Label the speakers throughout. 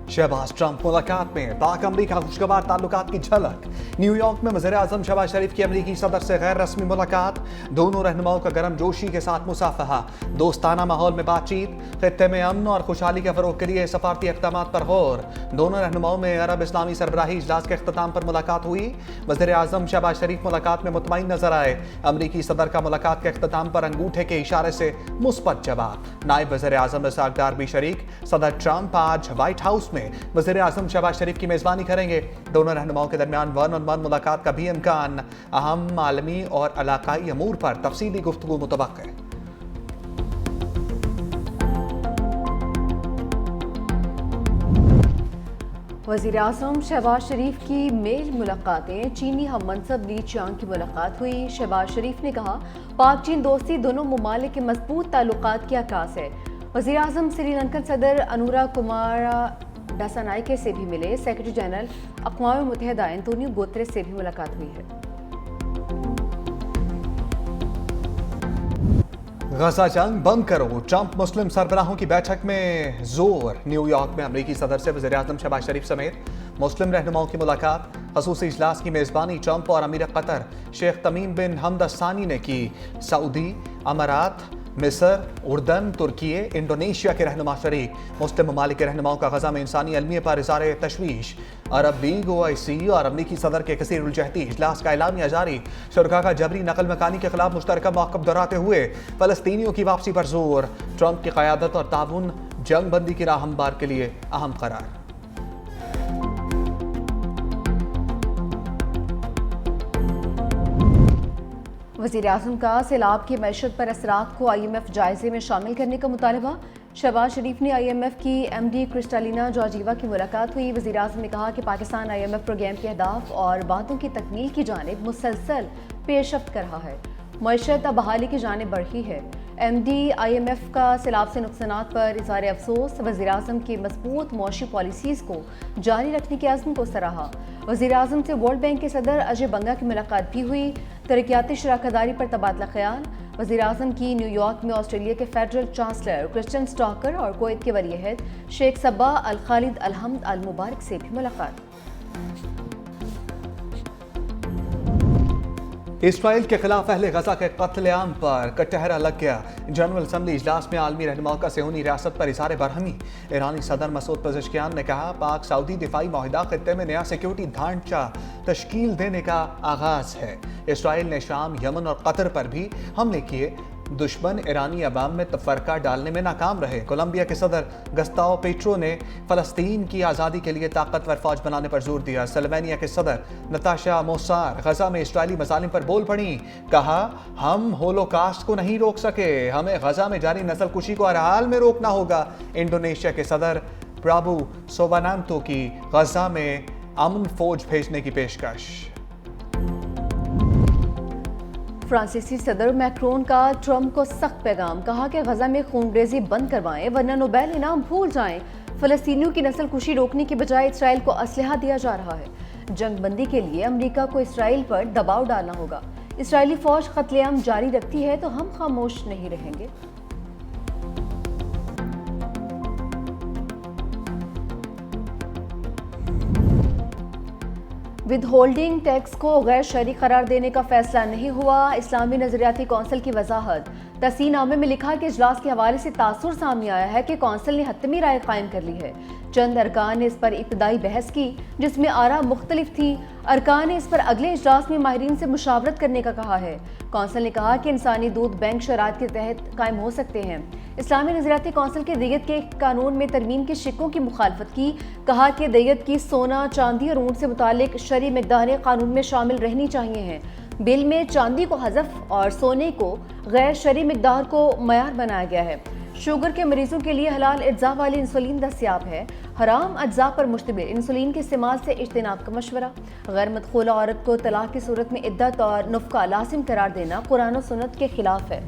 Speaker 1: Shahbaz Trump मुलाकात में पाक अमरीका खुशगवार ताल्लुकात की झलक। न्यूयॉर्क में वज़ीर आज़म शहबाज शरीफ की अमरीकी सदर से गैर रस्मी मुलाकात। दोनों रहनुमाओं का गर्म जोशी के साथ मुसाफहा, दोस्ताना माहौल में बातचीत। खित्ते में अमन और खुशहाली के फरोग के लिए सफारती इक़दामात पर गौर। दोनों रहनुमाओं में अरब इस्लामी सरबराही इजलास के अख्ताम पर मुलाकात हुई। वज़ीर आज़म शहबाज शरीफ मुलाकात में मुतमईन नजर आए। अमरीकी सदर का मुलाकात के अख्ताम पर अंगूठे के इशारे से मुस्बत जवाब। नायब वज़ीर आज़म इसाक डार भी शरीक। सदर ट्रंप आज व्हाइट हाउस में वज़ीर आज़म शहबाज शरीफ की मेज़बानी करेंगे। दोनों रहनुमाओं के दरमियान वन ऑन वन मुलाकात का भी इम्कान। अहम आलमी और इलाकाई अमूर पर तफसीली गुफ्तगू मुतवक्किल।
Speaker 2: वज़ीर आज़म शहबाज शरीफ की मेल मुलाकातें। चीनी हम मनसब ली चियांग की मुलाकात हुई। शहबाज शरीफ ने कहा पाक चीन दोस्ती दोनों ममालिक के मजबूत ताल्लुकात की अक्कास है। वज़ीर आज़म श्रीलंकन सदर अनुरा कुमारा डासानाइके से भी मिले। सेक्रेटरी जनरल अक़वाम मुत्तहिदा एंटोनियो गुतेरेस से भी मुलाकात हुई है।
Speaker 1: गजा जंग बंद करो, ट्रंप मुस्लिम सरबराहों की बैठक में जोर। न्यूयॉर्क में अमरीकी सदर से वज़ीर आज़म शहबाज शरीफ समेत मुस्लिम रहनुमाओं की मुलाकात। ख़ुसूसी इजलास की मेज़बानी ट्रंप और अमीर कतर शेख तमीम बिन हमद अल-सानी ने की। सऊदी, अमारात, मिस्र, उर्दन, तुर्की, इंडोनेशिया के रहनुमा शरीक। मुस्लिम ममालिक के रहनुमाओं का गजा में इंसानी अलमिया पर इज़हार तशवीश। अरब लीग, OIC और अमरीकी सदर के कसीर उलजहती इजलास का एलामिया जारी। शुरका का जबरी नकल मकानी के खिलाफ मुश्तरका मौक़िफ़ दोहराते हुए फ़लस्तीनियों की वापसी पर जोर। ट्रंप की क़यादत और ताउन जंग बंदी की राह हमवार के लिए अहम करार।
Speaker 2: वज़ीर आज़म का सैलाब की मैशत पर असरात को IMF जायजे में शामिल करने का मुतालबा। शहबाज शरीफ ने IMF की MD क्रिस्टालिना जॉर्जीवा की मुलाकात हुई। वज़ीर आज़म ने कहा कि पाकिस्तान IMF प्रोग्राम के अहदाफ और बातों की तकमील की जानिब मुसलसल पेशरफ्त कर रहा है। मईशत अब बहाली की जानिब बढ़ी है। MD IMF का सैलाब से नुकसानात पर इज़हार अफसोस। वज़ीर आज़म की मजबूत मुआशी पॉलिसीज़ को जारी रखने के अज़्म को सराहा। वज़ीर आज़म से वर्ल्ड बैंक के सदर अजय बंगा की मुलाकात भी हुई। तरक्याती शराकतदारी पर तबादला ख्याल। वज़ीर आज़म की न्यूयॉर्क में ऑस्ट्रेलिया के फेडरल चांसलर क्रिस्टियन स्टॉकर और कुवैत के वली अहद शेख सबा अल खालिद अल हमद अल मुबारक से भी मुलाकात।
Speaker 1: इसराइल के खिलाफ अहले गजा के कत्लेआम पर कटहरा लग गया। जनरल असम्बली इजलास में आलमी रहनुमाओं का सेहूनी रियासत पर इज़हार बरहमी। ईरानी सदर मसूद पेज़ेश्कियान ने कहा पाक सऊदी दिफाई माहिदा खित्ते में नया सिक्योरिटी ढांचा तश्कील देने का आगाज है। इसराइल ने शाम, यमन और कतर पर भी हमले किए। दुश्मन ईरानी अवाम में तफरका डालने में नाकाम रहे। कोलंबिया के सदर गस्ताओ पेट्रो ने फ़लस्तीन की आज़ादी के लिए ताकतवर फौज बनाने पर जोर दिया। सल्वेनिया के सदर नताशा मोसार गजा में इसराइली मज़ालिम पर बोल पड़ी। कहा हम होलोकास्ट को नहीं रोक सके, हमें गजा में जारी नस्लकुशी को हर हाल में रोकना होगा। इंडोनेशिया के सदर प्राबू सोबानांतो की गजा में अमन फौज भेजने की पेशकश।
Speaker 2: फ्रांसीसी सदर मैक्रोन का ट्रंप को सख्त पैगाम। कहा कि गजा में खूनरेजी बंद करवाएं वरना नोबेल इनाम भूल जाएं। फ़लस्तीनियों की नस्लकुशी रोकने की बजाय इसराइल को असलहा दिया जा रहा है। जंग बंदी के लिए अमरीका को इसराइल पर दबाव डालना होगा। इसराइली फौज कत्लेआम जारी रखती है तो हम खामोश नहीं रहेंगे। विद होल्डिंग टैक्स को गैर शरई करार देने का फैसला नहीं हुआ। इस्लामी नजरियाती कौंसिल की वजाहत। तहसीनामे में लिखा कि इजलास के हवाले से तासुर सामने आया है कि कौंसिल ने हतमी राय कायम कर ली है। चंद अरकान ने इस पर इब्तदाई बहस की जिसमें आरा मुख्तलिफ थी। अरकान ने इस पर अगले इजलास में माहिरीन से मुशावरत करने का कहा है। कौंसिल ने कहा कि इंसानी दूध बैंक शराइत के तहत कायम हो सकते हैं। इस्लामी नजरियाती कौंसिल के दैयत के कानून में तरमीम के शिक्कों की मुखालफत की। कहा कि दैयत की सोना, चांदी और ऊँट से मुतालिक शरई मिक़दारें कानून में शामिल रहनी चाहिए हैं। बिल में चांदी को हज़फ और सोने को गैर शरई मिक़दार को मयार बनाया गया है। शुगर के मरीजों के लिए हलाल अज्जा वाली इंसुलिन दस्तियाब है। हराम अज्जा पर मुश्तमिल इंसुलिन के इस्तेमाल से इज्तनाब का मशवरा। गैर मदखूला औरत को तलाक की सूरत में इद्दत और नुफ़का लाजिम करार देना कुरान और सुन्नत के खिलाफ है।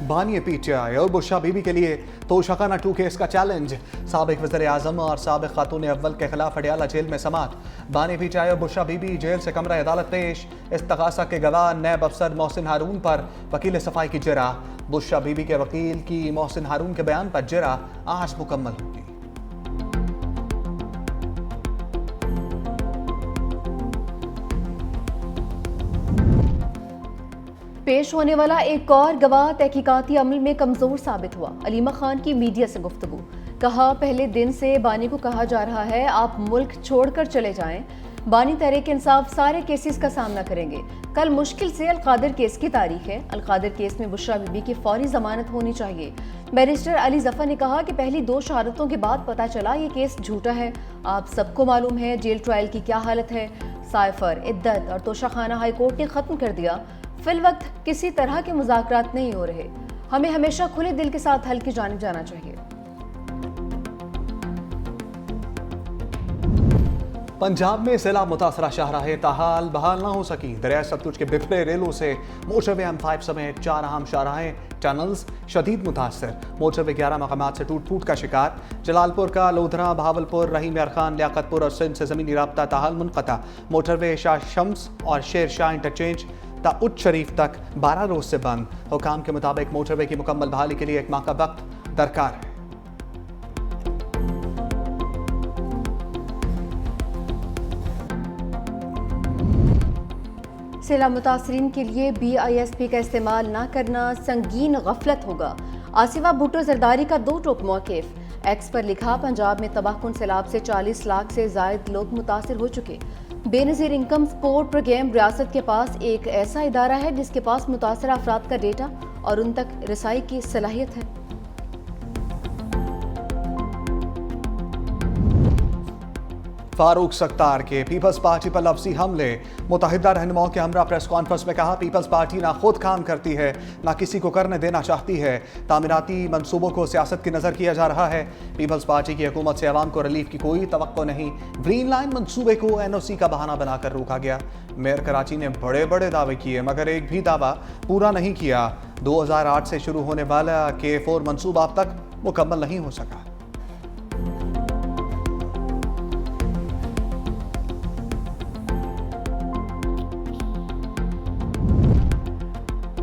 Speaker 1: बानी PTI और बुशरा बीबी के लिए तोशाखाना 2 केस का चैलेंज। साबिक वज़ीर आज़म और साबिक खातून अव्वल के खिलाफ अडियाला जेल में समात। बानी PTI और बुशरा बीबी जेल से कमरा अदालत पेश। इस्तग़ासा के गवाह नैब अफसर मोहसिन हारून पर वकील सफाई की जरा। बुशरा बीबी के वकील की मोहसिन हारून के बयान पर जरा आज मुकम्मल होगी।
Speaker 2: पेश होने वाला एक और गवाह तहकीकाती अमल में कमजोर साबित हुआ। अलीमा खान की मीडिया से गुफ्तगू, कहा पहले दिन से बानी को कहा जा रहा है आप मुल्क छोड़कर चले जाएं। बानी तहरीक इंसाफ सारे केसेस का सामना करेंगे। कल मुश्किल से अलकादर केस की तारीख है। अलकादर केस में बुशरा बीबी की फौरी जमानत होनी चाहिए। बैरिस्टर अली जफर ने कहा कि पहली 2 शहादतों के बाद पता चला ये केस झूठा है। आप सबको मालूम है जेल ट्रायल की क्या हालत है। साइफर, इद्दत और तोशा खाना हाई कोर्ट ने खत्म कर दिया। फिल वक्त किसी तरह के मुज़ाकरात नहीं हो रहे। हमें हमेशा खुले दिल के साथ हल की जानिब जाना चाहिए।
Speaker 1: पंजाब में जिला मुतासरा शाहराहें ताहाल बहाल न हो सकी। दरिया सतलुज के बिखरे रेलों से मोटरवे M5 समेत 4 अहम शाहराहें टनल्स शदीद मुतासर। मोटरवे 11 मकामात से टूट फूट का शिकार। जलालपुर का लोधरा, बहावलपुर, रहीम यार खान, लियाकतपुर और सिंध से ज़मीनी राब्ता ताहाल मुनक़ता। मोटरवे शाह शम्स और शेर शाह इंटरचेंज ता उच्च शरीफ तक 12 रोज से बंद। हुकाम के मुताबिक मोटरवे की मुकम्मल बहाली के लिए 1 माह का वक्त दरकार है।
Speaker 2: सैलाब मुतासरीन के लिए BISP का इस्तेमाल न करना संगीन गफलत होगा। आसिफा भुट्टो जरदारी का 2 टोक मौक़िफ़। एक्स पर लिखा, पंजाब में तबाहकुन सैलाब से 40 लाख से ज़ायद लोग मुतासर हो चुके। बेनज़ीर इनकम सपोर्ट प्रोग्राम रियासत के पास एक ऐसा इदारा है जिसके पास मुतासर अफराद का डेटा और उन तक रसाई की सलाहियत है।
Speaker 1: फारूक सत्तार के पीपल्स पार्टी पर लफ्ज़ी हमले। मुत्तहिदा रहनुमाओं के हमरा प्रेस कॉन्फ्रेंस में कहा, पीपल्स पार्टी ना खुद काम करती है ना किसी को करने देना चाहती है। तामीराती मंसूबों को सियासत की नज़र किया जा रहा है। पीपल्स पार्टी की हुकूमत से अवाम को रिलीफ की कोई तवक्को नहीं। ग्रीन लाइन मंसूबे को NOC का बहाना बनाकर रोका गया। मेयर कराची ने बड़े बड़े दावे किए मगर एक भी दावा पूरा नहीं किया। 2008 से शुरू होने वाला K4 मंसूबा अब तक मुकम्मल नहीं हो सका।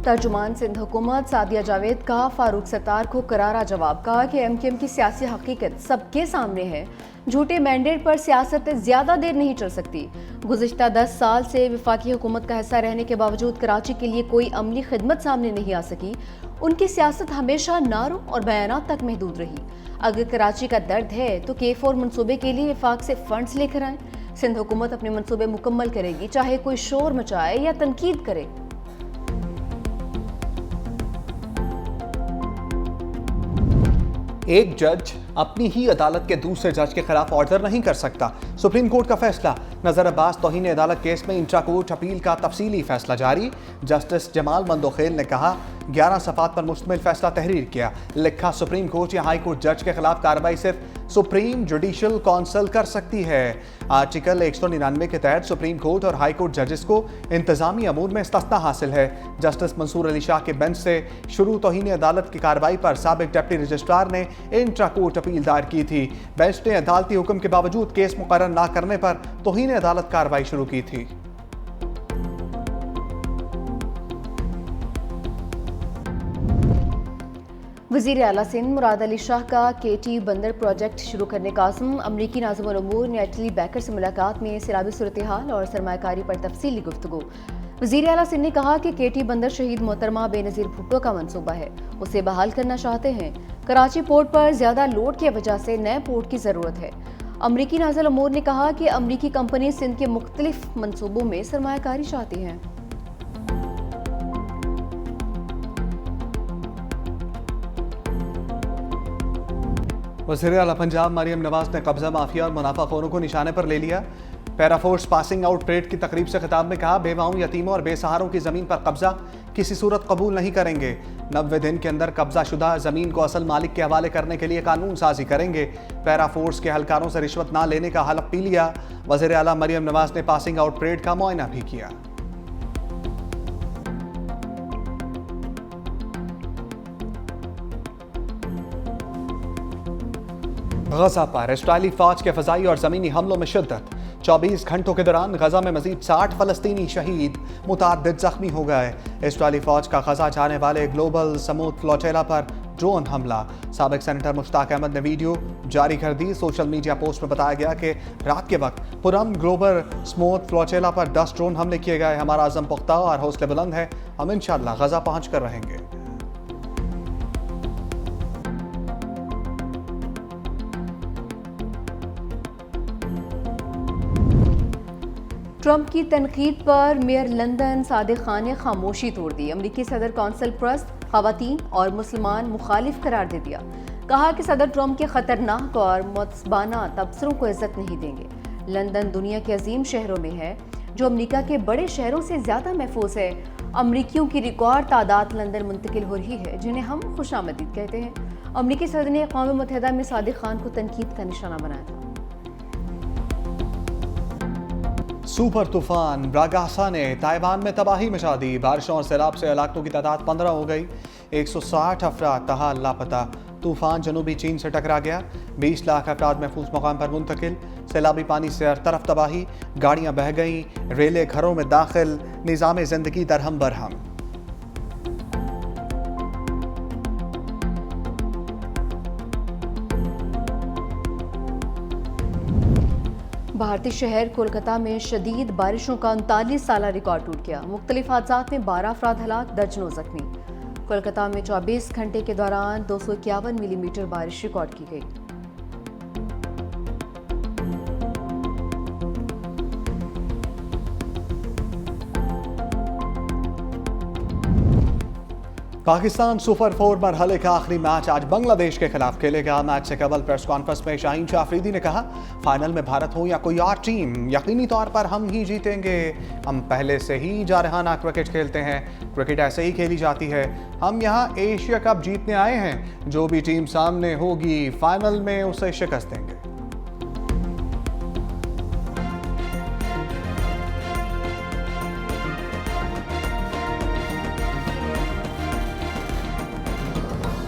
Speaker 2: तर्जुमान सिंध हुकूमत सादिया जावेद का फारूक सत्तार को करारा जवाब, कहा कि MKM की सियासी हकीकत सबके सामने है। झूठे मैंडेट पर सियासत ज़्यादा देर नहीं चल सकती। गुज़िश्ता 10 साल से वफाकी हुकूमत का हिस्सा रहने के बावजूद कराची के लिए कोई अमली खिदमत सामने नहीं आ सकी। उनकी सियासत हमेशा नारों और बयानात तक महदूद रही। अगर कराची का दर्द है तो K4 मनसूबे के लिए वफाक से फंड्स लेकर आएँ। सिंध हुकूमत अपने मनसूबे मुकम्मल करेगी, चाहे कोई शोर मचाए या तनकीद करे।
Speaker 1: एक जज अपनी ही अदालत के दूसरे जज के खिलाफ ऑर्डर नहीं कर सकता। सुप्रीम कोर्ट का फैसला। नजर अब्बास तौहीन अदालत केस में इंट्रा कोर्ट अपील का तफसीली फैसला जारी। जस्टिस जमाल मंदोखेल ने कहा, 11 सफ़ात पर मुश्तमिल फैसला तहरीर किया। लिखा, सुप्रीम कोर्ट या हाई कोर्ट जज के खिलाफ कार्रवाई सिर्फ सुप्रीम जुडिशल काउंसिल कर सकती है। आर्टिकल 199 के तहत सुप्रीम कोर्ट और हाई कोर्ट जजेस को इंतजामी अमूर में इस्तिस्ना हासिल है। जस्टिस मंसूर अली शाह के बेंच से शुरू तौहीन अदालत की कार्रवाई पर साबिक डिप्टी रजिस्ट्रार ने इंट्रा कोर्ट अपील दायर की थी। बेंच ने अदालती हुक्म के बावजूद केस मुकर्रर न करने पर तौहीन अदालत कार्रवाई शुरू की थी।
Speaker 2: वज़ीर आला सिंध मुराद अली शाह का KT बंदर प्रोजेक्ट शुरू करने का अज़्म। अमरीकी नाज़िमुल उमूर ने एटली बैकर से मुलाकात में सैलाबी सूरत हाल और सरमायाकारी पर तफसीली गुफ्तगू। वज़ीर आला सिंध ने कहा कि KT बंदर शहीद मोहतरमा बेनज़ीर भुट्टो का मंसूबा है, उसे बहाल करना चाहते हैं। कराची पोर्ट पर ज़्यादा लोड की वजह से नए पोर्ट की ज़रूरत है। अमरीकी नाज़िमुल उमूर ने कहा कि अमरीकी कंपनी सिंध के मुख्तलिफ मंसूबों में सरमायाकारी चाहती हैं।
Speaker 1: वज़ीर आला पंजाब मरियम नवाज ने कब्जा माफिया और मुनाफाखोरों को निशाने पर ले लिया। पैराफोर्स पासिंग आउट परेड की तकरीब से खिताब में कहा, बेवाओं, यतीमों और बेसहारों की ज़मीन पर कब्जा किसी सूरत कबूल नहीं करेंगे। 90 दिन के अंदर कब्जा शुदा ज़मीन को असल मालिक के हवाले करने के लिए कानून साजी करेंगे। पैराफोर्स के हलकारों से रिश्वत ना लेने का हलफ पी लिया। वज़ीर आला मरियम नवाज ने पासिंग आउट परेड का मुआयना भी किया। गजा पर इस्राइली फौज के फ़ज़ाई और ज़मीनी हमलों में शिद्दत। 24 घंटों के दौरान गजा में मजीद 60 फ़लस्तीनी शहीद, मुतअद्दिद ज़ख्मी हो गए। इस्राइली फौज का गजा जाने वाले ग्लोबल समूद फ्लोटेला पर ड्रोन हमला। साबिक सेनेटर मुश्ताक अहमद ने वीडियो जारी कर दी। सोशल मीडिया पोस्ट में बताया गया कि रात के वक्त पुरम ग्लोबल स्मूथ फ्लोचेला पर 10 ड्रोन हमले किए गए। हमारा अज़म पुख्ता और हौसले बुलंद है, हम इंशाअल्लाह गजा पहुंच कर रहेंगे।
Speaker 2: ट्रंप की तनकीद पर मेयर लंदन सादिक खान ने खामोशी तोड़ दी। अमरीकी सदर कौंसल परस्त ख़वातीन और मुसलमान मुखालिफ करार दे दिया। कहा कि सदर ट्रंप के ख़तरनाक और मुतज़बाना तबसरों को इज़्ज़त नहीं देंगे। लंदन दुनिया के अजीम शहरों में है जो अमरीका के बड़े शहरों से ज़्यादा महफूज है। अमरीकियों की रिकॉर्ड तादाद लंदन मुंतकिल हो रही है, जिन्हें हम खुशामदीद कहते हैं। अमरीकी सदर ने अक़वाम मुत्तहिदा में सादिक खान को तनकीद का निशाना बनाया था।
Speaker 1: सुपर तूफान ब्रागासा ने ताइवान में तबाही मचा दी। बारिशों और सैलाब से हलाकतों की तादाद 15 हो गई। 160 अफराद तहाल लापता। तूफान जनूबी चीन से टकरा गया। 20 लाख अफराद महफूज मकाम पर मुंतकिल। सैलाबी पानी से हर तरफ तबाही। गाड़ियां बह गईं, रेलें घरों में दाखिल। निज़ाम ज़िंदगी दरहम बरहम।
Speaker 2: भारतीय शहर कोलकाता में शदीद बारिशों का 39 साला रिकॉर्ड टूट गया। मुख्तलिफ हादसात में 12 अफराद हलाक, दर्जनों जख्मी। कोलकाता में 24 घंटे के दौरान 251 मिलीमीटर बारिश रिकॉर्ड की गई।
Speaker 1: पाकिस्तान सुपर 4 मरहले का आखिरी मैच आज बांग्लादेश के खिलाफ खेलेगा। मैच से कबल प्रेस कॉन्फ्रेंस में शाहीन शाह अफरीदी ने कहा, फाइनल में भारत हो या कोई और टीम, यकीनी तौर पर हम ही जीतेंगे। हम पहले से ही जारहाना क्रिकेट खेलते हैं, क्रिकेट ऐसे ही खेली जाती है। हम यहाँ एशिया कप जीतने आए हैं। जो भी टीम सामने होगी फाइनल में उसे शिकस्त देंगे।